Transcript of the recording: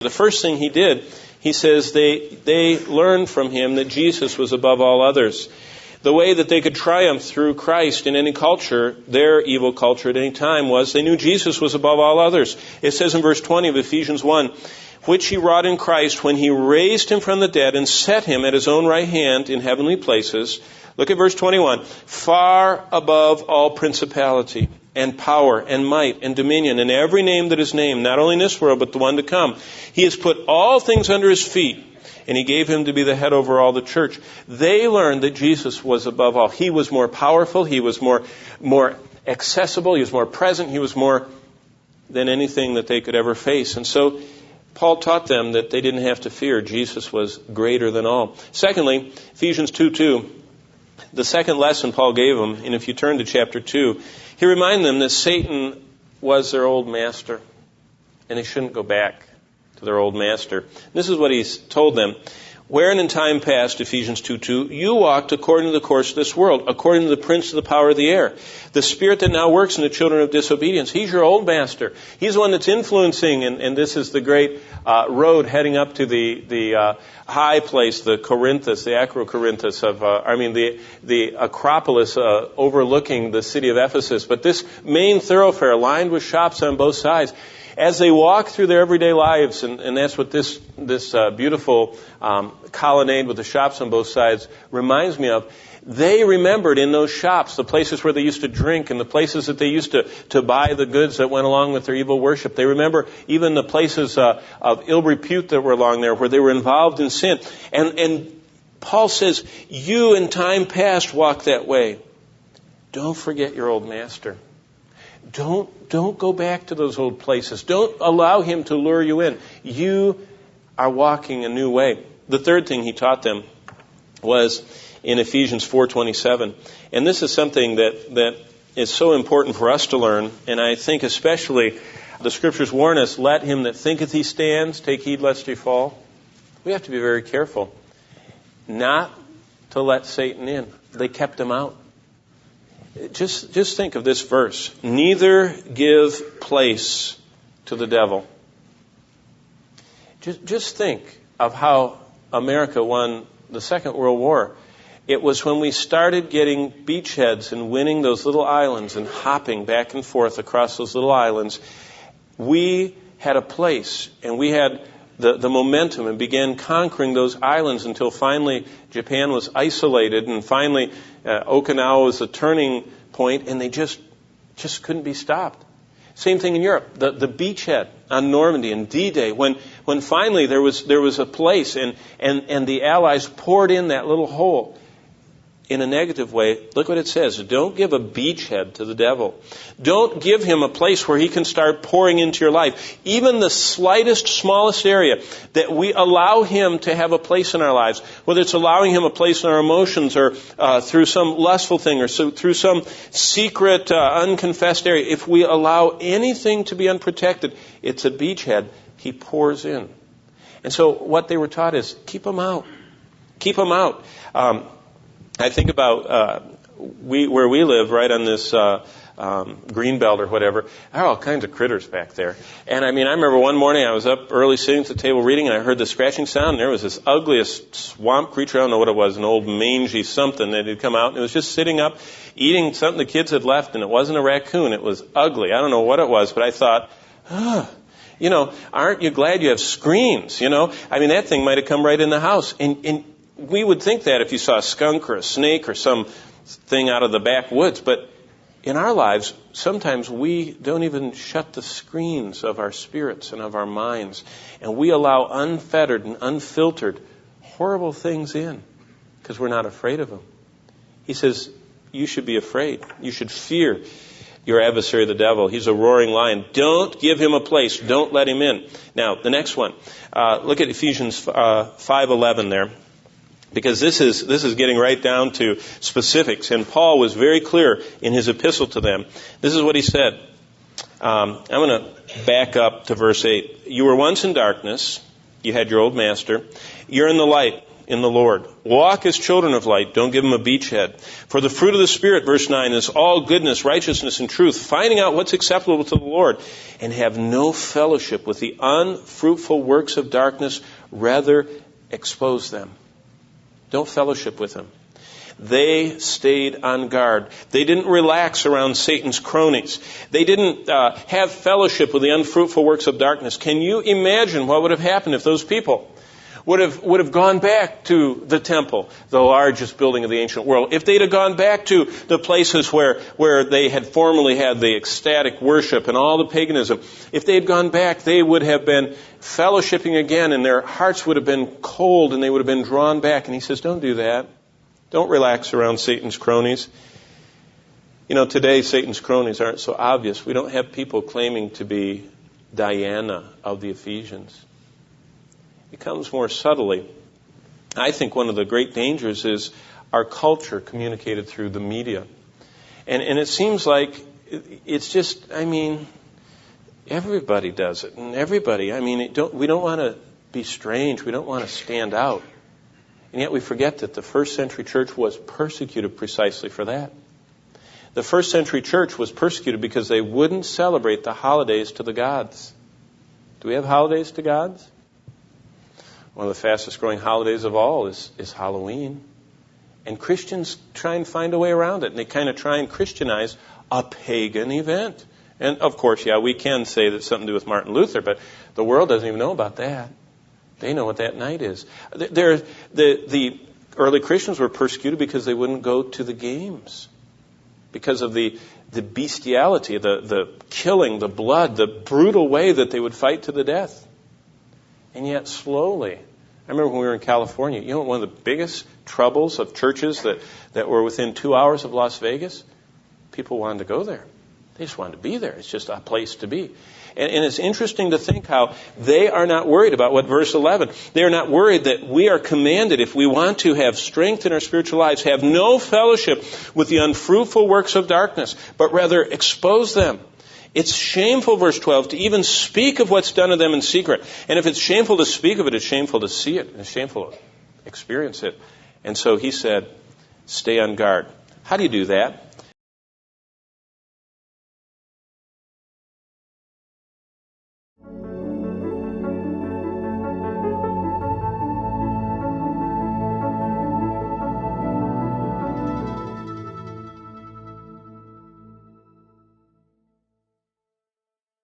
The first thing he did, he says they learned from him that Jesus was above all others. The way that they could triumph through Christ in any culture, their evil culture at any time, was they knew Jesus was above all others. It says in verse 20 of Ephesians 1, which he wrought in Christ when he raised him from the dead and set him at his own right hand in heavenly places. Look at verse 21. Far above all principality and power and might and dominion and every name that is named, not only in this world but the one to come. He has put all things under his feet, and he gave him to be the head over all the church. They learned that Jesus was above all. He was more powerful. He was more accessible. He was more present. He was more than anything that they could ever face. And so Paul taught them that they didn't have to fear. Jesus was greater than all. Secondly, Ephesians 2:2, the second lesson Paul gave them, and if you turn to chapter 2, he reminded them that Satan was their old master, and they shouldn't go back to their old master. This is what he's told them. Wherein in time past, Ephesians 2:2, you walked according to the course of this world, according to the prince of the power of the air, the spirit that now works in the children of disobedience. He's your old master. He's the one that's influencing, and this is the great road heading up to the high place, the Corinthus, the Acrocorinthus of, the Acropolis overlooking the city of Ephesus. But this main thoroughfare lined with shops on both sides, as they walk through their everyday lives, and that's what this beautiful colonnade with the shops on both sides reminds me of, they remembered in those shops the places where they used to drink and the places that they used to buy the goods that went along with their evil worship. They remember even the places of ill repute that were along there where they were involved in sin. And Paul says, you in time past walked that way. Don't forget your old master. Don't go back to those old places. Don't allow him to lure you in. You are walking a new way. The third thing he taught them was in Ephesians 4:27. And this is something that is so important for us to learn. And I think especially the scriptures warn us, let him that thinketh he stands, take heed lest he fall. We have to be very careful not to let Satan in. They kept him out. Just think of this verse. Neither give place to the devil. Just think of how America won the Second World War. It was when we started getting beachheads and winning those little islands and hopping back and forth across those little islands. We had a place and we had the momentum and began conquering those islands until finally Japan was isolated and finally Okinawa was a turning point and they just couldn't be stopped. Same thing in Europe. The beachhead on Normandy and D-Day when finally there was a place and the Allies poured in that little hole in a negative way. Look what it says. Don't give a beachhead to the devil. Don't give him a place where he can start pouring into your life. Even the slightest, smallest area that we allow him to have a place in our lives, whether it's allowing him a place in our emotions or through some lustful thing or through some secret, unconfessed area. If we allow anything to be unprotected, it's a beachhead. He pours in. And so what they were taught is keep him out. Keep him out. I think about where we live, right on this green belt or whatever. There are all kinds of critters back there. And I remember one morning I was up early sitting at the table reading, and I heard the scratching sound, and there was this ugliest swamp creature. I don't know what it was, an old mangy something that had come out, and it was just sitting up eating something the kids had left, and it wasn't a raccoon. It was ugly. I don't know what it was, but I thought, aren't you glad you have screens? That thing might have come right in the house. And we would think that if you saw a skunk or a snake or some thing out of the backwoods. But in our lives, sometimes we don't even shut the screens of our spirits and of our minds. And we allow unfettered and unfiltered horrible things in because we're not afraid of them. He says, you should be afraid. You should fear your adversary, the devil. He's a roaring lion. Don't give him a place. Don't let him in. Now, the next one. Look at Ephesians 5:11 there. Because this is getting right down to specifics. And Paul was very clear in his epistle to them. This is what he said. I'm going to back up to verse 8. You were once in darkness. You had your old master. You're in the light. in the Lord. Walk as children of light. Don't give them a beachhead. For the fruit of the Spirit, verse 9, is all goodness, righteousness, and truth, finding out what's acceptable to the Lord, and have no fellowship with the unfruitful works of darkness, rather expose them. Don't fellowship with them. They stayed on guard. They didn't relax around Satan's cronies. They didn't have fellowship with the unfruitful works of darkness. Can you imagine what would have happened if those people would have gone back to the temple, the largest building of the ancient world? If they'd have gone back to the places where they had formerly had the ecstatic worship and all the paganism, if they had gone back, they would have been fellowshipping again, and their hearts would have been cold, and they would have been drawn back. And he says, don't do that. Don't relax around Satan's cronies. You know, today Satan's cronies aren't so obvious. We don't have people claiming to be Diana of the Ephesians. It comes more subtly. I think one of the great dangers is our culture communicated through the media. And it seems like it's just, everybody does it. And everybody, we don't want to be strange. We don't want to stand out. And yet we forget that the first century church was persecuted precisely for that. The first century church was persecuted because they wouldn't celebrate the holidays to the gods. Do we have holidays to gods? One of the fastest growing holidays of all is Halloween. And Christians try and find a way around it. And they kind of try and Christianize a pagan event. And of course, we can say that it's something to do with Martin Luther, but the world doesn't even know about that. They know what that night is. The early Christians were persecuted because they wouldn't go to the games. Because of the bestiality, the killing, the blood, the brutal way that they would fight to the death. And yet slowly, I remember when we were in California, one of the biggest troubles of churches that were within 2 hours of Las Vegas, people wanted to go there. They just wanted to be there. It's just a place to be. And it's interesting to think how they are not worried about what verse 11. They are not worried that we are commanded, if we want to have strength in our spiritual lives, have no fellowship with the unfruitful works of darkness, but rather expose them. It's shameful, verse 12, to even speak of what's done to them in secret. And if it's shameful to speak of it, it's shameful to see it, and it's shameful to experience it. And so he said, stay on guard. How do you do that?